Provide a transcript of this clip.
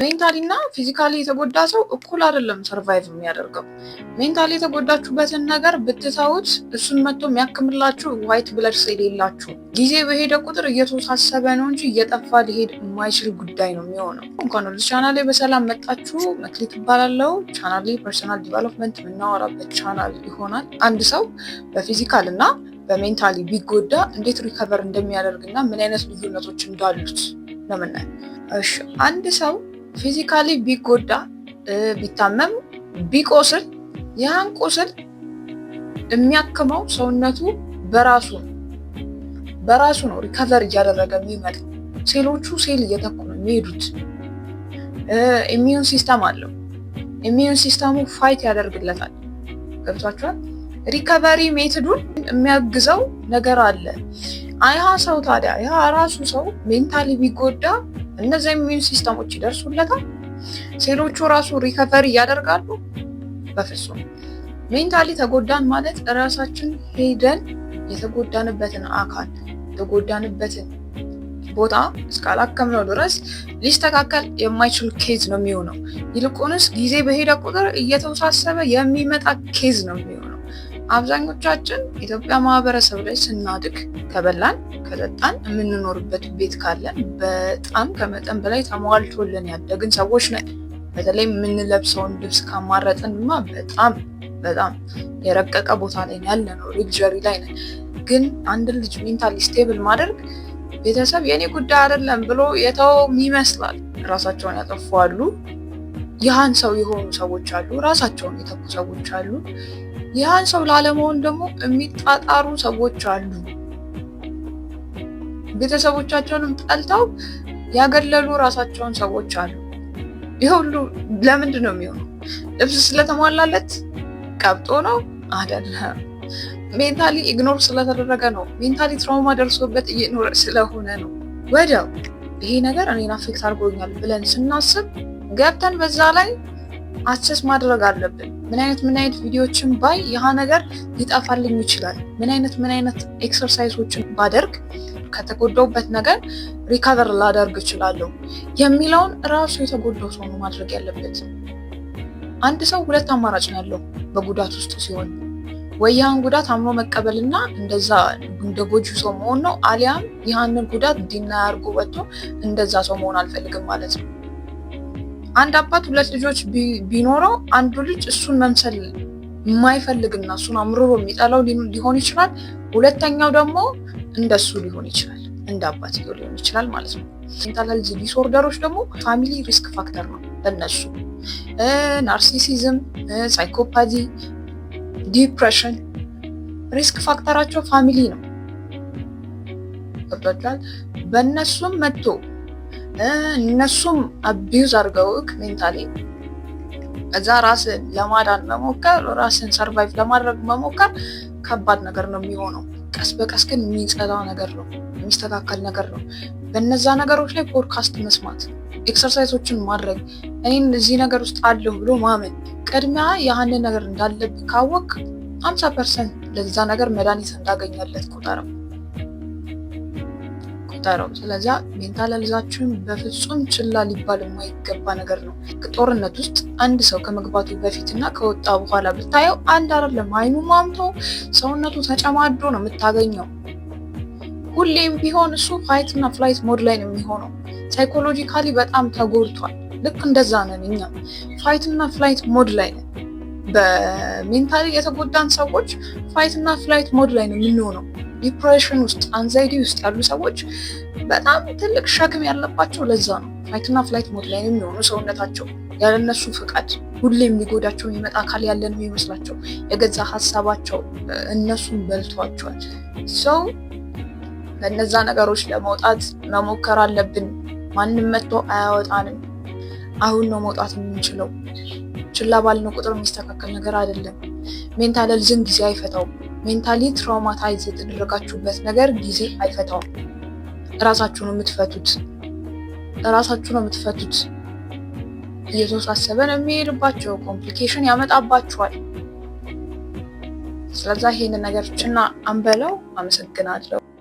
ሜንታሊ እና ፊዚካሊ የተጎዳ ሰው እኩል አይደለም ሰርቫይቭ የሚያደርገው። ሜንታሊ የተጎዳችሁበትን ነገር ብትተውት እሱን መጥቶ የሚያክምላችሁ ዋይት ብለድ ሴል የላችሁ። ጊዜ በሄደ ቁጥር እየተወሳሰበ ነው እንጂ እየጠፋ ሊሄድ የማይችል ጉዳይ ነው የሚሆነው። እንኳን ወደ ቻናሌ በሰላም መጣችሁ። መክሊት እባላለሁ። ቻናሌ ፐርሰናል ዲቨሎፕመንት የምናወራበት ቻናል ይሆናል። አንድ ሰው በፊዚካል እና በሜንታሊ ቢጎዳ እንዴት ሪከቨር እንደሚያደርግና ምን አይነት ልዩነቶች እንዳሉት ለምናይ። እሺ፣ አንድ ሰው ፊዚካሊ ቢጎዳ ቢታመም ቢቆስል ያን ቁስል የሚያክመው ሰውነቱ በራሱ ነው ሪከቨር እያደረገ የሚመጣ። ሴሎቹ ሴል እየተኩ ነው የሚሄዱት። ኢሚዩን ሲስተም አለው። ኢሚዩን ሲስተሙ ፋይት ያደርግለታል። ገብቷችኋል? ሪከቨሪ ሜትዱን የሚያግዘው ነገር አለ። ያ ሰው ታዲያ ራሱ ሰው ሜንታሊ ቢጎዳ እነዚህ ኢሚዩን ሲስተሞች ይደርሱለታል? ሴሎቹ ራሱ ሪከቨሪ ያደርጋሉ? በፍጹም። ሜንታሊ ተጎዳን ማለት ራሳችን ሄደን የተጎዳንበትን አካል የተጎዳንበትን ቦታ እስካላከምነው ድረስ ሊስተካከል የማይችል ኬዝ ነው የሚሆነው። ይልቁንስ ጊዜ በሄደ ቁጥር እየተወሳሰበ የሚመጣ ኬዝ ነው የሚሆነው። አብዛኞቻችን ኢትዮጵያ ማህበረሰብ ላይ ስናድግ ከበላን ከጠጣን የምንኖርበት ቤት ካለን በጣም ከመጠን በላይ ተሟልቶልን ያደግን ሰዎች ነን። በተለይ የምንለብሰውን ልብስ ካማረጥንማ በጣም የረቀቀ ቦታ ላይ ያለ ነው፣ ሉክዠሪ ላይ ነን። ግን አንድ ልጅ ሜንታሊ ስቴብል ማድረግ ቤተሰብ የኔ ጉዳይ አይደለም ብሎ የተወው ይመስላል። ራሳቸውን ያጠፋሉ። ይህን ሰው የሆኑ ሰዎች አሉ፣ ራሳቸውን የተኩ ሰዎች አሉ። ይህን ሰው ላለመሆን ደግሞ የሚጣጣሩ ሰዎች አሉ። ቤተሰቦቻቸውንም ጠልተው ያገለሉ ራሳቸውን ሰዎች አሉ። ይህ ሁሉ ለምንድን ነው የሚሆነው? ልብስ ስለተሟላለት ቀብጦ ነው አይደለም። ሜንታሊ ኢግኖር ስለተደረገ ነው። ሜንታሊ ትራውማ ደርሶበት እየኖረ ስለሆነ ነው። ወዲያው ይሄ ነገር እኔን አፌክት አድርጎኛል ብለን ስናስብ ገብተን በዛ ላይ አክሰስ ማድረግ አለብን። ምን አይነት ቪዲዮዎችን ባይ ይህ ነገር ሊጠፋልኝ ይችላል፣ ምን አይነት ኤክሰርሳይሶችን ባደርግ ከተጎዳውበት ነገር ሪካቨር ላደርግ እችላለሁ የሚለውን ራሱ የተጎዳው ሰው ነው ማድረግ ያለበት። አንድ ሰው ሁለት አማራጭ ነው ያለው በጉዳት ውስጥ ሲሆን፣ ወይ ያን ጉዳት አምኖ መቀበልና እንደዛ እንደ ጎጂ ሰው መሆን ነው፣ አሊያም ያንን ጉዳት ዲና ያርጎ ወጥቶ እንደዛ ሰው መሆን አልፈልግም ማለት ነው። አንድ አባት ሁለት ልጆች ቢኖረው አንዱ ልጅ እሱን መምሰል የማይፈልግና እሱን አምርሮ የሚጠላው ሊሆን ይችላል። ሁለተኛው ደግሞ እንደሱ ሊሆን ይችላል፣ እንደ አባትየው ሊሆን ይችላል ማለት ነው። ሜንታል ሄልዝ ዲስኦርደሮች ደግሞ ፋሚሊ ሪስክ ፋክተር ነው ለነሱ። ናርሲሲዝም፣ ሳይኮፓቲ፣ ዲፕሬሽን ሪስክ ፋክተራቸው ፋሚሊ ነው። ገብቷችኋል? በእነሱም መጥቶ እነሱም አቢዩዝ አድርገውክ ሜንታሊ እዛ ራስን ለማዳን መሞከር፣ ራስን ሰርቫይቭ ለማድረግ መሞከር ከባድ ነገር ነው የሚሆነው። ቀስ በቀስ ግን የሚጸዳ ነገር ነው፣ የሚስተካከል ነገር ነው። በነዛ ነገሮች ላይ ፖድካስት መስማት፣ ኤክሰርሳይሶችን ማድረግ፣ እኔን እዚህ ነገር ውስጥ አለሁ ብሎ ማመን። ቅድሚያ ያህንን ነገር እንዳለብህ ካወቅ 50% ለዛ ነገር መድኃኒት እንዳገኛለት ቁጠረው። ስለዚህ ሜንታል ሄልዛችን በፍጹም ችላ ሊባል የማይገባ ነገር ነው። ጦርነት ውስጥ አንድ ሰው ከመግባቱ በፊትና ከወጣ በኋላ ብታየው አንድ አይደለም። አይኑ ማምቶ ሰውነቱ ተጨማዶ ነው የምታገኘው። ሁሌም ቢሆን እሱ ፋይት እና ፍላይት ሞድ ላይ ነው የሚሆነው። ሳይኮሎጂካሊ በጣም ተጎድቷል። ልክ እንደዛ ነን እኛ፣ ፋይት እና ፍላይት ሞድ ላይ ነን። በሜንታሊ የተጎዳን ሰዎች ፋይት እና ፍላይት ሞድ ላይ ነው የምንሆነው። ዲፕሬሽን ውስጥ አንዛይቲ ውስጥ ያሉ ሰዎች በጣም ትልቅ ሸክም ያለባቸው ለዛ ነው። ፋይትና ፍላይት ሞድ ላይ የሚሆኑ ሰውነታቸው ያለነሱ ፍቃድ ሁሌም ሊጎዳቸው የሚመጣ አካል ያለን የሚመስላቸው የገዛ ሀሳባቸው እነሱን በልቷቸዋል። ሰው ለነዛ ነገሮች ለመውጣት መሞከር አለብን። ማንም መጥቶ አያወጣንም። አሁን ነው መውጣት የምንችለው። ችላ ባልነው ቁጥር የሚስተካከል ነገር አይደለም። ሜንታል ሄልዝን ጊዜ አይፈታውም። ሜንታሊ ትራውማታይዝ የተደረጋችሁበት ነገር ጊዜ አይፈታውም። ራሳችሁ ነው የምትፈቱት። እየተወሳሰበ ነው የሚሄድባቸው፣ ኮምፕሊኬሽን ያመጣባችኋል። ስለዛ ይሄንን ነገር ችና አንበለው። አመሰግናለሁ።